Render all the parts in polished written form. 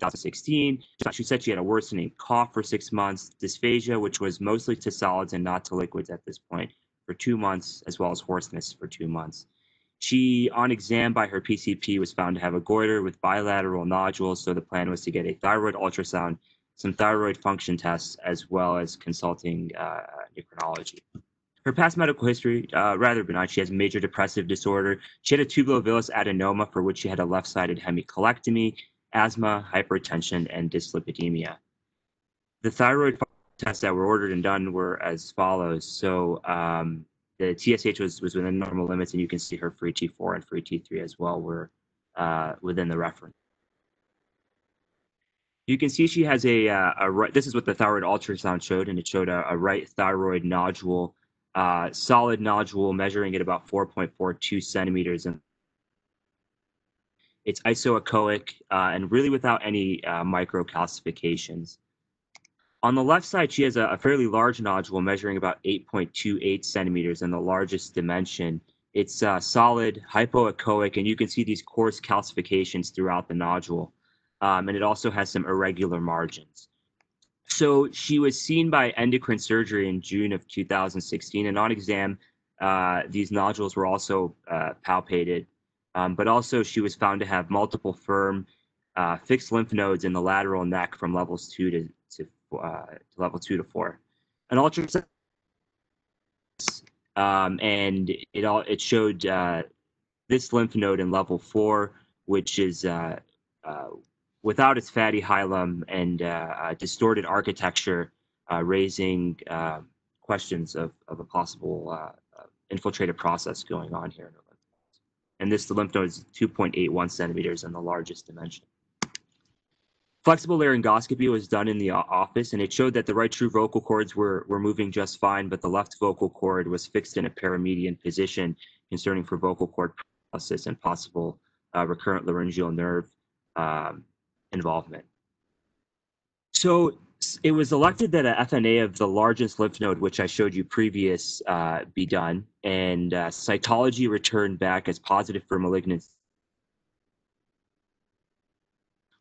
2016. She said she had a worsening cough for 6 months, dysphagia, which was mostly to solids and not to liquids at this point, for 2 months, as well as hoarseness for 2 months. She, on exam by her PCP, was found to have a goiter with bilateral nodules, so the plan was to get a thyroid ultrasound, some thyroid function tests, as well as consulting endocrinology. Her past medical history, rather benign. She has major depressive disorder. She had a tubulovillous adenoma for which she had a left-sided hemicolectomy, asthma, hypertension, and dyslipidemia. The thyroid tests that were ordered and done were as follows. So the TSH was within normal limits, and you can see her free T4 and free T3 as well were within the reference. You can see she has a right, this is what the thyroid ultrasound showed, and it showed a right thyroid nodule, solid nodule measuring at about 4.42 centimeters. And it's isoechoic and really without any microcalcifications. On the left side, she has a fairly large nodule measuring about 8.28 centimeters in the largest dimension. It's solid, hypoechoic, and you can see these coarse calcifications throughout the nodule. And it also has some irregular margins. So she was seen by endocrine surgery in June of 2016, and on exam, these nodules were also palpated, but also she was found to have multiple firm fixed lymph nodes in the lateral neck from levels 2 to level 2 to 4. An ultrasound, and it showed this lymph node in level 4, which is without its fatty hilum and distorted architecture, raising questions of a possible infiltrative process going on here. And the lymph node is 2.81 centimeters in the largest dimension. Flexible laryngoscopy was done in the office, and it showed that the right true vocal cords were moving just fine, but the left vocal cord was fixed in a paramedian position, concerning for vocal cord paralysis and possible recurrent laryngeal nerve involvement. So it was elected that a FNA of the largest lymph node, which I showed you previous, be done, and cytology returned back as positive for malignancy.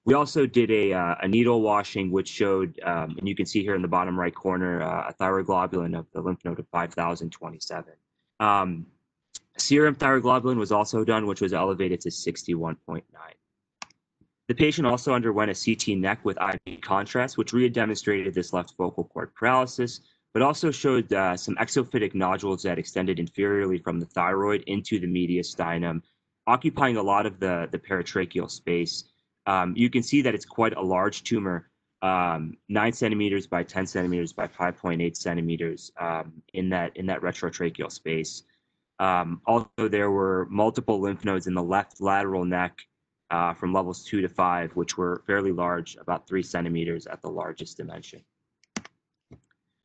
We also did a needle washing, which showed, and you can see here in the bottom right corner, a thyroglobulin of the lymph node of 5,027. Serum thyroglobulin was also done, which was elevated to 61.9. The patient also underwent a CT neck with IV contrast, which re-demonstrated this left vocal cord paralysis, but also showed some exophytic nodules that extended inferiorly from the thyroid into the mediastinum, occupying a lot of the paratracheal space. You can see that it's quite a large tumor, 9 centimeters by 10 centimeters by 5.8 centimeters in that retrotracheal space. Also, there were multiple lymph nodes in the left lateral neck from levels 2 to 5, which were fairly large, about 3 centimeters at the largest dimension.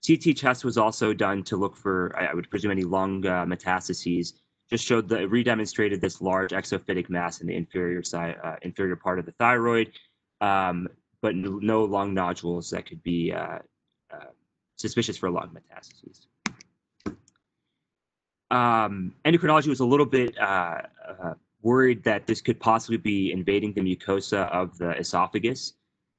CT chest was also done to look for, I would presume, any lung metastases. Just showed re-demonstrated this large exophytic mass in the inferior side, inferior part of the thyroid, but no lung nodules that could be suspicious for lung metastases. Endocrinology was a little bit worried that this could possibly be invading the mucosa of the esophagus,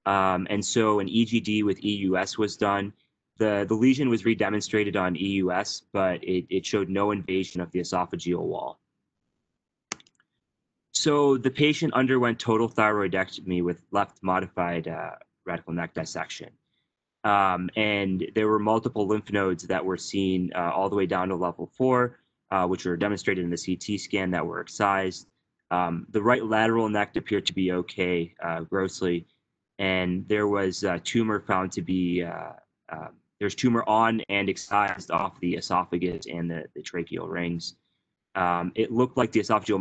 and so an EGD with EUS was done. The lesion was re-demonstrated on EUS, but it showed no invasion of the esophageal wall. So the patient underwent total thyroidectomy with left modified radical neck dissection. And there were multiple lymph nodes that were seen all the way down to level 4, which were demonstrated in the CT scan that were excised. The right lateral neck appeared to be okay grossly, and there was a tumor found to be there's tumor on and excised off the esophagus and the tracheal rings. It looked like the esophageal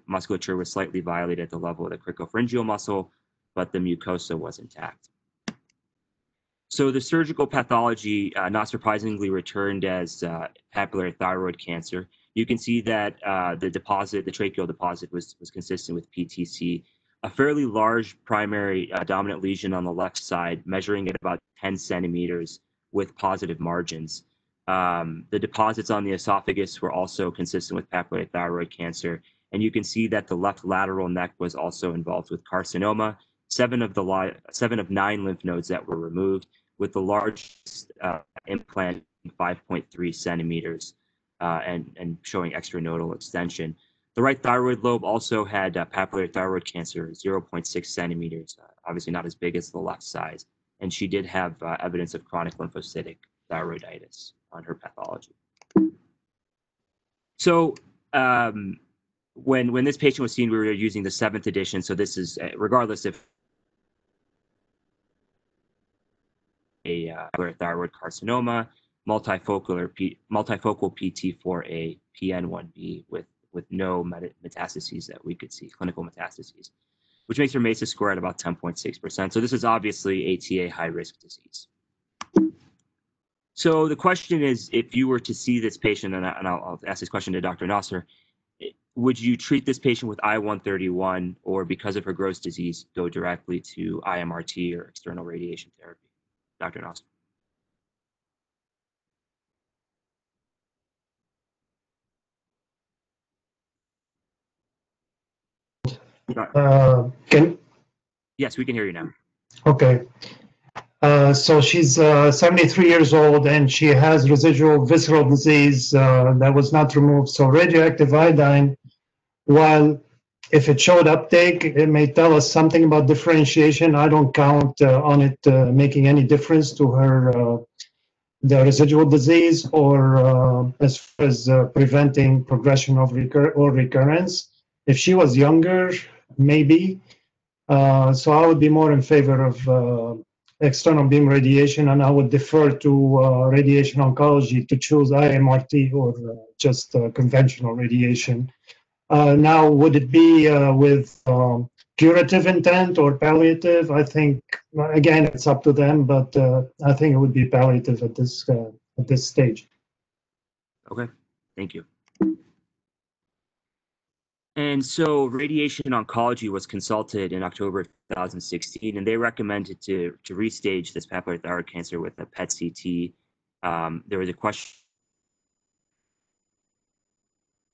musculature was slightly violated at the level of the cricopharyngeal muscle, but the mucosa was intact. So the surgical pathology, not surprisingly, returned as papillary thyroid cancer. You can see that the tracheal deposit was consistent with PTC. A fairly large primary dominant lesion on the left side, measuring at about 10 centimeters with positive margins. The deposits on the esophagus were also consistent with papillary thyroid cancer. And you can see that the left lateral neck was also involved with carcinoma, 7 of 9 lymph nodes that were removed, with the largest implant 5.3 centimeters and showing extranodal extension. The right thyroid lobe also had papillary thyroid cancer, 0.6 centimeters, obviously not as big as the left side. And she did have evidence of chronic lymphocytic thyroiditis on her pathology. So when this patient was seen, we were using the 7th edition. So this is regardless if a thyroid carcinoma, multifocal PT4A, PN1B with no metastases that we could see, clinical metastases, which makes her MESA score at about 10.6%. So this is obviously ATA high-risk disease. So the question is, if you were to see this patient, and I'll ask this question to Dr. Nasr, would you treat this patient with I-131, or because of her gross disease, go directly to IMRT or external radiation therapy? Dr. Nasr. Yes, we can hear you now. Okay. So she's 73 years old and she has residual visceral disease that was not removed. So radioactive iodine, while if it showed uptake, it may tell us something about differentiation. I don't count on it making any difference to her the residual disease or as far as preventing progression of recurrence. If she was younger, maybe. So I would be more in favor of external beam radiation, and I would defer to radiation oncology to choose IMRT or just conventional radiation. Now, would it be with curative intent or palliative? I think, again, it's up to them, but I think it would be palliative at this stage. Okay, thank you. And so radiation oncology was consulted in October 2016, and they recommended to restage this papillary thyroid cancer with a PET-CT. There was a question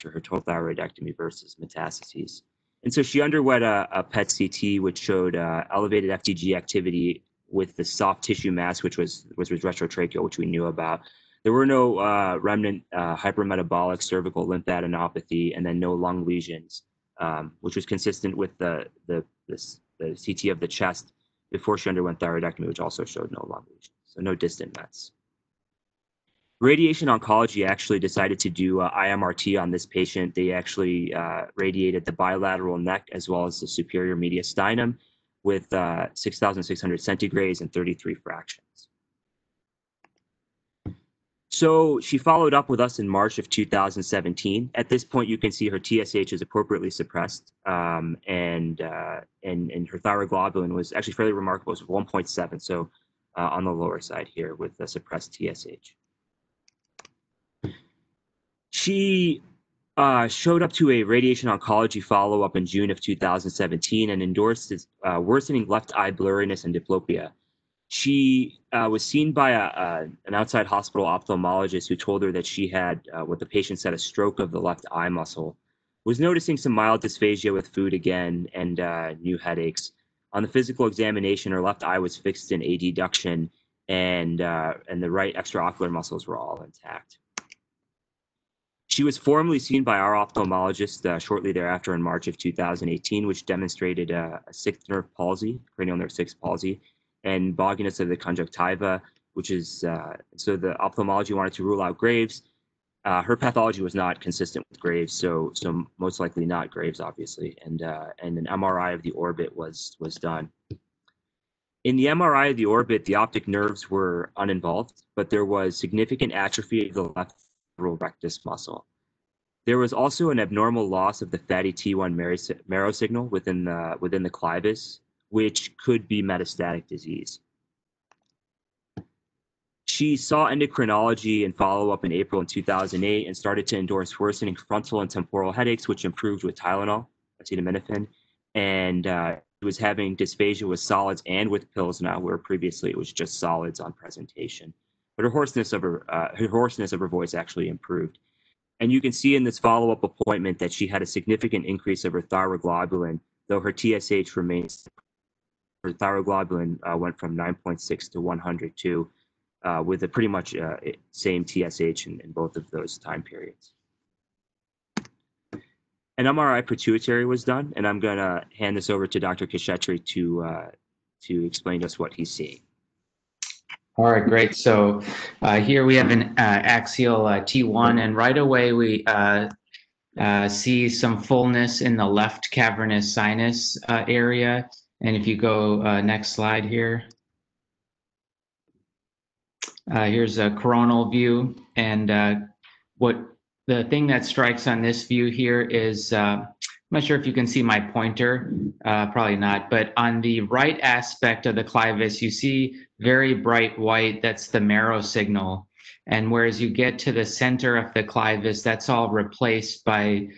to her total thyroidectomy versus metastases. And so she underwent a PET-CT, which showed elevated FDG activity with the soft tissue mass, which was retrotracheal, which we knew about. There were no remnant hypermetabolic cervical lymphadenopathy, and then no lung lesions, which was consistent with the CT of the chest before she underwent thyroidectomy, which also showed no lung lesions, so no distant mets. Radiation oncology actually decided to do IMRT on this patient. They actually radiated the bilateral neck as well as the superior mediastinum with 6,600 centigrays and 33 fractions. So she followed up with us in March of 2017. At this point, you can see her TSH is appropriately suppressed, and her thyroid globulin was actually fairly remarkable. It was 1.7, so on the lower side here with the suppressed TSH. She showed up to a radiation oncology follow-up in June of 2017 and endorsed worsening left eye blurriness and diplopia. She was seen by an outside hospital ophthalmologist who told her that she had what the patient said, a stroke of the left eye muscle, was noticing some mild dysphagia with food again and new headaches. On the physical examination, her left eye was fixed in adduction, and the right extraocular muscles were all intact. She was formally seen by our ophthalmologist shortly thereafter in March of 2018, which demonstrated a sixth nerve palsy, cranial nerve 6 palsy, and bogginess of the conjunctiva, which is, so the ophthalmology wanted to rule out Graves. Her pathology was not consistent with Graves, so most likely not Graves, obviously, and an MRI of the orbit was done. In the MRI of the orbit, the optic nerves were uninvolved, but there was significant atrophy of the left rectus muscle. There was also an abnormal loss of the fatty T1 marrow signal within the clivus, which could be metastatic disease. She saw endocrinology and follow-up in April in 2008 and started to endorse worsening frontal and temporal headaches, which improved with Tylenol, acetaminophen, and was having dysphagia with solids and with pills now, where previously it was just solids on presentation. But her hoarseness of her voice actually improved. And you can see in this follow-up appointment that she had a significant increase of her thyroglobulin, though her TSH remains. thyroglobulin went from 9.6 to 102 with a pretty much same TSH in both of those time periods. An MRI Pituitary was done, and I'm going to hand this over to Dr. Kshettry to explain to us what he's seeing. All right, great. So here we have an axial T1, and right away we see some fullness in the left cavernous sinus area. And if you go next slide here, here's a coronal view. And what the thing that strikes on this view here is, I'm not sure if you can see my pointer, probably not, but on the right aspect of the clivus, you see very bright white, that's the marrow signal. And whereas you get to the center of the clivus, that's all replaced by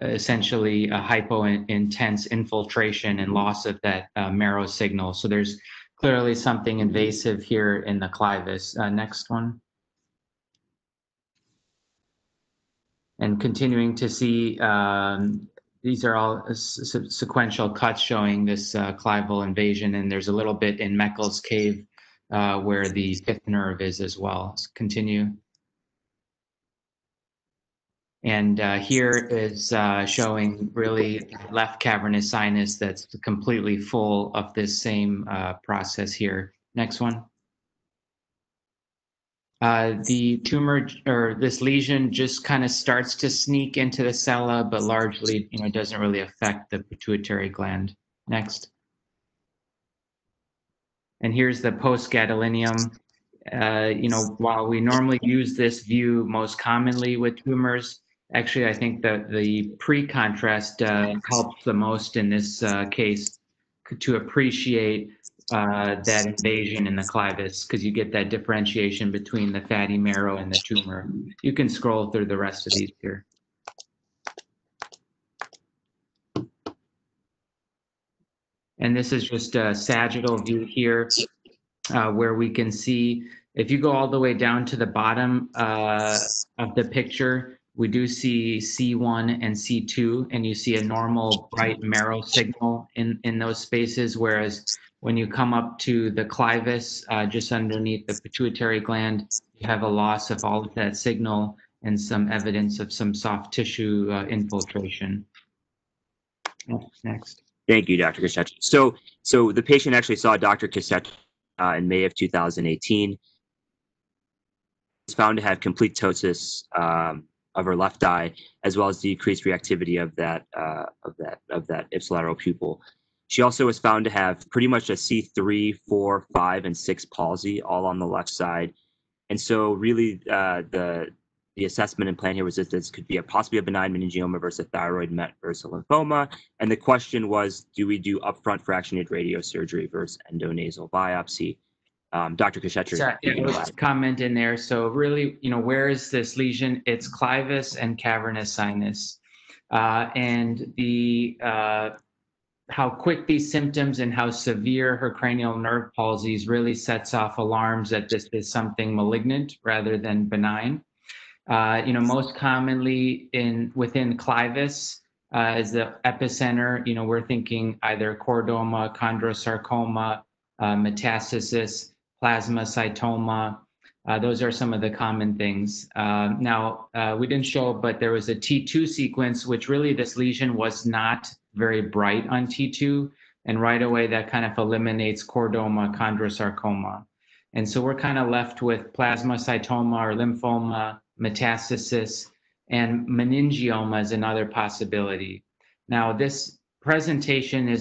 essentially a hypo-intense infiltration and loss of that marrow signal. So there's clearly something invasive here in the clivus. Next one. And continuing to see, these are all sequential cuts showing this clival invasion, and there's a little bit in Meckel's cave where the fifth nerve is as well. Let's continue. And here is showing really left cavernous sinus that's completely full of this same process here. Next one. The tumor or this lesion just kind of starts to sneak into the sella, but largely, doesn't really affect the pituitary gland. Next. And here's the post-gadolinium. While we normally use this view most commonly with tumors, actually, I think that the pre-contrast helps the most in this case to appreciate that invasion in the clivus, because you get that differentiation between the fatty marrow and the tumor. You can scroll through the rest of these here. And this is just a sagittal view here, where we can see, if you go all the way down to the bottom of the picture, we do see C1 and C2, and you see a normal bright marrow signal in those spaces, whereas when you come up to the clivus, just underneath the pituitary gland, you have a loss of all of that signal and some evidence of some soft tissue infiltration. Next. Thank you, Dr. Kshettry. So the patient actually saw Dr. Kshettry in May of 2018. Was found to have complete ptosis of her left eye, as well as decreased reactivity of that ipsilateral pupil. She also was found to have pretty much a C3, 4, 5, and 6 palsy, all on the left side. And so really the assessment and plan here was that this could be possibly a benign meningioma versus a thyroid met versus a lymphoma. And the question was, do we do upfront fractionated radiosurgery versus endonasal biopsy? Dr. Kshettry. So, let's comment in there. So really, where is this lesion? It's clivus and cavernous sinus. And the how quick these symptoms and how severe her cranial nerve palsies really sets off alarms that this is something malignant rather than benign. Most commonly within clivus is the epicenter. We're thinking either chordoma, chondrosarcoma, metastasis, plasmacytoma. Those are some of the common things. Now, we didn't show, but there was a T2 sequence, which really this lesion was not very bright on T2. And right away, that kind of eliminates chordoma, chondrosarcoma. And so we're kind of left with plasmacytoma or lymphoma, metastasis, and meningioma is another possibility. Now, this presentation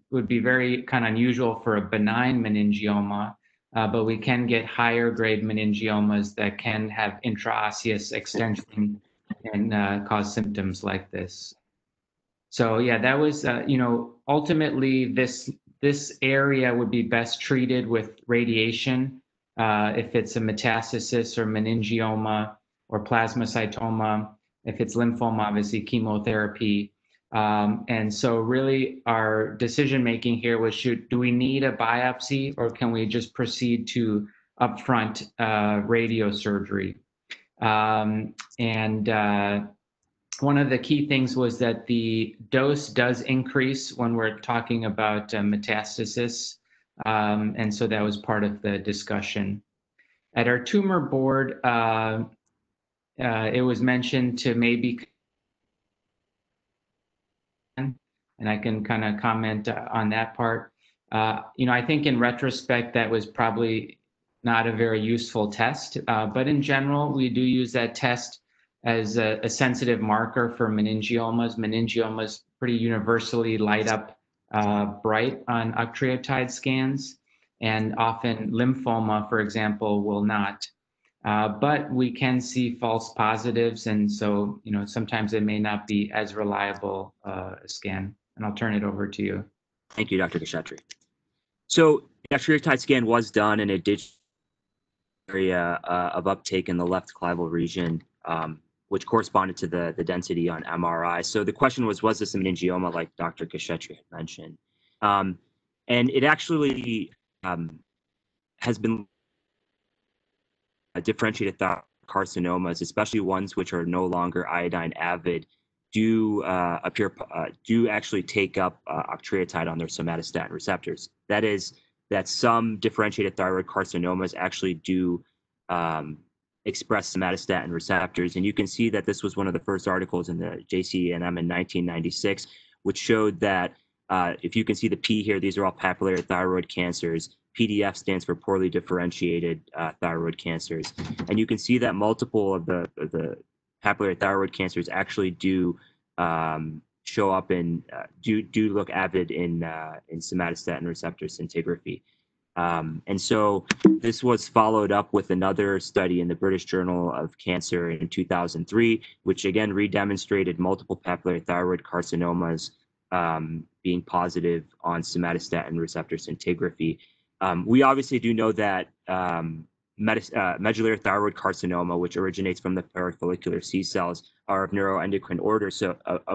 would be very kind of unusual for a benign meningioma, but we can get higher grade meningiomas that can have intraosseous extension and cause symptoms like this. So yeah, that was, ultimately this area would be best treated with radiation if it's a metastasis or meningioma or plasmacytoma. If it's lymphoma, obviously chemotherapy. And so really our decision-making here was, do we need a biopsy or can we just proceed to upfront radiosurgery? One of the key things was that the dose does increase when we're talking about metastasis. And so that was part of the discussion. At our tumor board, it was mentioned to maybe, and I can kind of comment on that part. I think in retrospect, that was probably not a very useful test, but in general, we do use that test as a sensitive marker for meningiomas. Meningiomas pretty universally light up bright on octreotide scans, and often lymphoma, for example, will not. But we can see false positives, and so sometimes it may not be as reliable a scan. And I'll turn it over to you. Thank you, Dr. Kshettry. So the octreotide scan was done, and it did area of uptake in the left clival region, which corresponded to the density on MRI. So the question was this a meningioma, like Dr. Kshettry had mentioned? And it actually has been differentiated carcinomas, especially ones which are no longer iodine avid, do actually take up octreotide on their somatostatin receptors. That is, that some differentiated thyroid carcinomas actually do express somatostatin receptors. And you can see that this was one of the first articles in the JCNM in 1996, which showed that if you can see the P here, these are all papillary thyroid cancers. PDF stands for poorly differentiated thyroid cancers. And you can see that multiple of the papillary thyroid cancers actually do show up in, do look avid in somatostatin receptor scintigraphy. And so this was followed up with another study in the British Journal of Cancer in 2003, which again redemonstrated multiple papillary thyroid carcinomas being positive on somatostatin receptor scintigraphy. We obviously do know that medullary thyroid carcinoma, which originates from the perifollicular C cells, are of neuroendocrine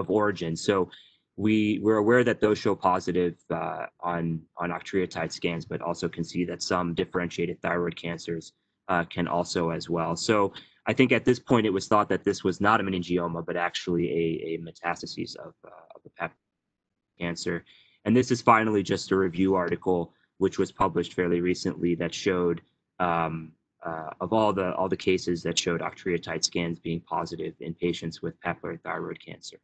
origin. So we're aware that those show positive on octreotide scans, but also can see that some differentiated thyroid cancers can also as well. So I think at this point it was thought that this was not a meningioma, but actually a metastasis of the pap cancer. And this is finally just a review article which was published fairly recently that showed of all the cases that showed octreotide scans being positive in patients with papillary thyroid cancer.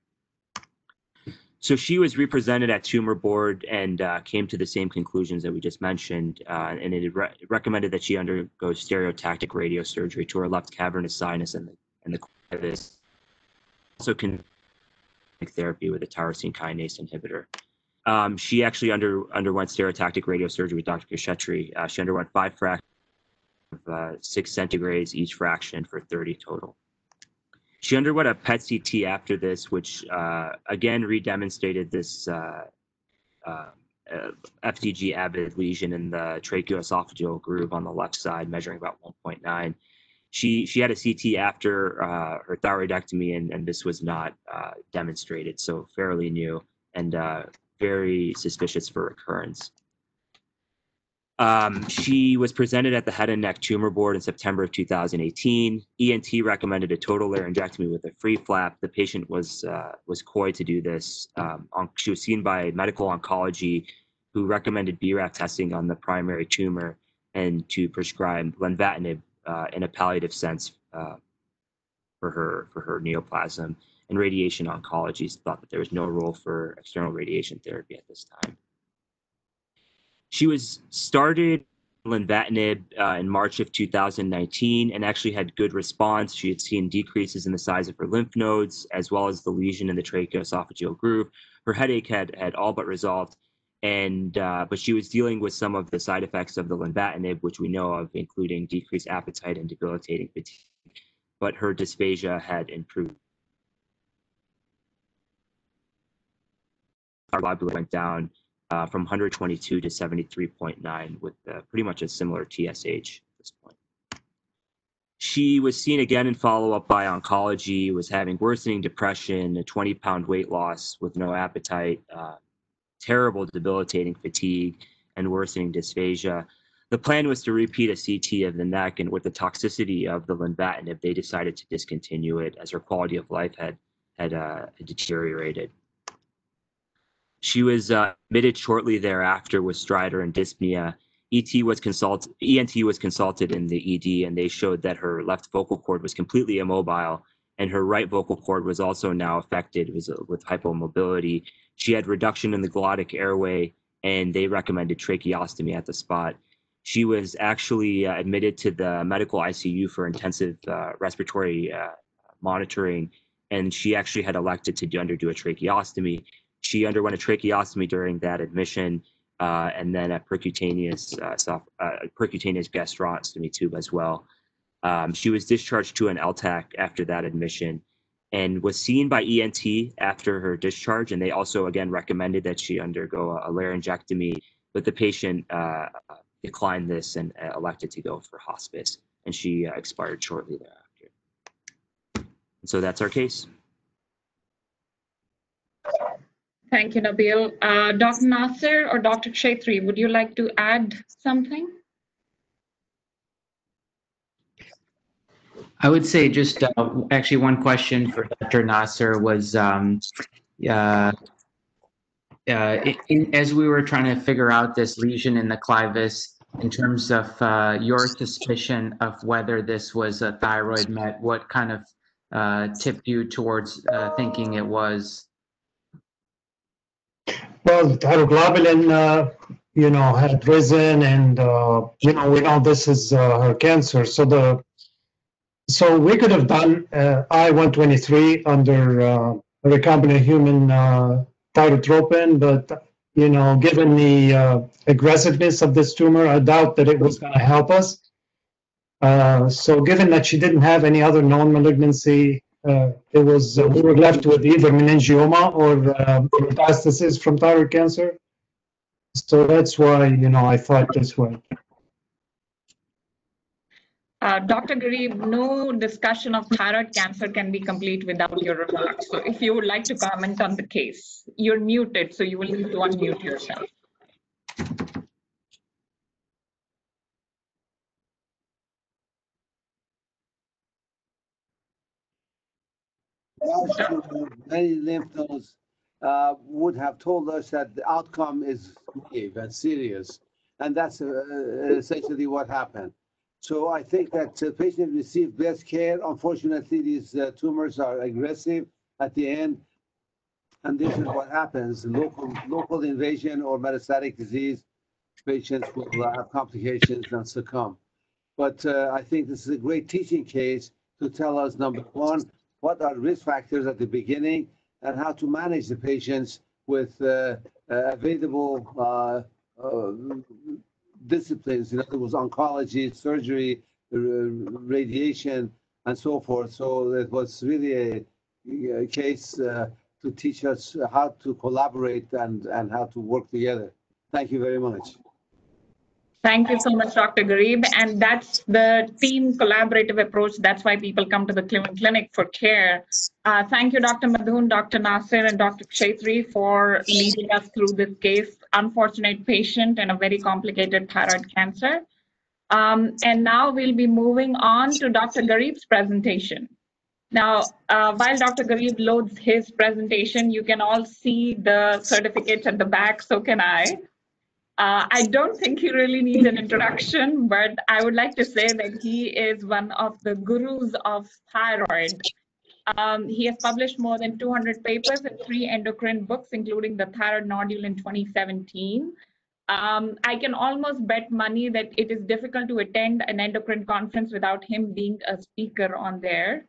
So she was represented at tumor board and came to the same conclusions that we just mentioned, and it recommended that she undergo stereotactic radiosurgery to her left cavernous sinus and the clavus. Also can therapy with a tyrosine kinase inhibitor. She actually underwent stereotactic radiosurgery with Dr. Kshettry. She underwent 5 fractions of 6 centigrades each fraction for 30 total. She underwent a PET CT after this, which again redemonstrated this FDG avid lesion in the tracheoesophageal groove on the left side, measuring about 1.9. She had a CT after her thyroidectomy, and this was not demonstrated, so fairly new and very suspicious for recurrence. She was presented at the head and neck tumor board in September of 2018. ENT recommended a total laryngectomy with a free flap. The patient was coy to do this. She was seen by medical oncology, who recommended BRAF testing on the primary tumor and to prescribe lenvatinib in a palliative sense for her neoplasm. And radiation oncology thought that there was no role for external radiation therapy at this time. She was started lenvatinib in March of 2019 and actually had good response. She had seen decreases in the size of her lymph nodes, as well as the lesion in the tracheoesophageal groove. Her headache had all but resolved, and but she was dealing with some of the side effects of the lenvatinib, which we know of, including decreased appetite and debilitating fatigue. But her dysphagia had improved. Our globulin went down from 122 to 73.9 with pretty much a similar TSH at this point. She was seen again in follow-up by oncology, was having worsening depression, a 20-pound weight loss with no appetite, terrible debilitating fatigue, and worsening dysphagia. The plan was to repeat a CT of the neck, and with the toxicity of the lenvatinib, they decided to discontinue it as her quality of life had deteriorated. She was admitted shortly thereafter with stridor and dyspnea. ENT was consulted in the ED, and they showed that her left vocal cord was completely immobile, and her right vocal cord was also now affected with hypomobility. She had reduction in the glottic airway, and they recommended tracheostomy at the spot. She was actually admitted to the medical ICU for intensive respiratory monitoring, and she actually had elected to undergo a tracheostomy. She underwent a tracheostomy during that admission, and then a percutaneous gastrostomy tube as well. She was discharged to an LTAC after that admission and was seen by ENT after her discharge, and they also, again, recommended that she undergo a laryngectomy, but the patient declined this and elected to go for hospice, and she expired shortly thereafter. And so that's our case. Thank you, Nabil. Dr. Nasr or Dr. Kshettry, would you like to add something? I would say just actually one question for Dr. Nasr was as we were trying to figure out this lesion in the clivus, in terms of your suspicion of whether this was a thyroid met, what kind of tipped you towards thinking it was? Well, the thyroglobulin, had risen, and we know this is her cancer. So we could have done I-123 under recombinant human thyrotropin, but given the aggressiveness of this tumor, I doubt that it was going to help us. So given that she didn't have any other known malignancy, we were left with either meningioma or metastasis from thyroid cancer. So that's why, I thought this way. Dr. Garib, no discussion of thyroid cancer can be complete without your remarks. So if you would like to comment on the case, you're muted, so you will need to unmute yourself. Many lymph nodes would have told us that the outcome is grave and serious, and that's essentially what happened. So I think that the patient received best care. Unfortunately, these tumors are aggressive at the end, and this is what happens. Local invasion or metastatic disease, patients will have complications and succumb. But I think this is a great teaching case to tell us, number one, what are risk factors at the beginning and how to manage the patients with available disciplines, in other words, oncology, surgery, radiation, and so forth. So it was really a case to teach us how to collaborate and how to work together. Thank you very much. Thank you so much, Dr. Garib. And that's the team collaborative approach. That's why people come to the clinic for care. Thank you, Dr. Madhun, Dr. Nasr, and Dr. Kshettry for leading us through this case. Unfortunate patient and a very complicated thyroid cancer. And now we'll be moving on to Dr. Garib's presentation. Now, while Dr. Garib loads his presentation, you can all see the certificates at the back, so can I. I don't think he really needs an introduction, but I would like to say that he is one of the gurus of thyroid. He has published more than 200 papers and 3 endocrine books, including the Thyroid Nodule in 2017. I can almost bet money that it is difficult to attend an endocrine conference without him being a speaker on there.